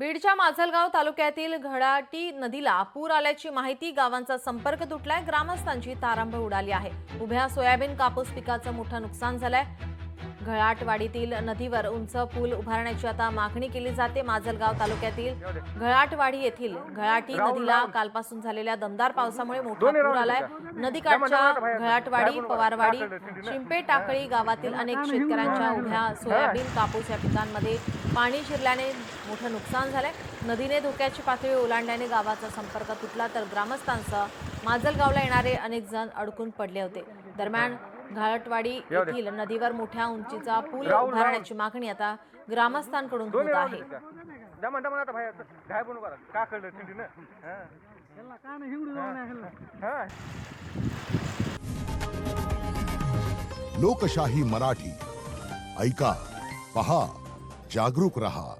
बीडच्या माजलगाव तालुक्यातील घडाटी नदीला पूर आल्याची माहिती, गावांचा संपर्क तुटलाय, ग्रामस्थांची तारांबळ उडाली आहे। उभ्या सोयाबीन कापूस पिकाचं मोठं नुकसान झालंय। घडाटवाडीतील नदीवर उंच पूल उभारण्याची आता मागणी केली जाते। माजलगाव तालुक्यातील घडाटवाडी येथील घडाटी नदीला कालपासून झालेल्या दमदार पावसामुळे मोठा पूर आलाय। नदीकाठच्या घडाटवाडी, पवारवाडी, चिंपे टाकळी गावातील अनेक शेतकऱ्यांच्या उभ्या सोयाबीन कापूस या पिकांमध्ये पाणी शिरल्याने मोठं नुकसान झालंय। नदीने धोक्याची पातळी ओलांडल्याने गावाचा संपर्क तुटला, तर ग्रामस्थांसह माजलगावला येणारे अनेक जण अडकून पडले होते। दरम्यान घाटवाडी येथील नदीवर मोठ्या उंचीचा पूल उभारण्याची मागणी आता ग्रामस्थांकडून होत आहे। लोकशाही मराठी ऐका, पहा, जागरूक रहा।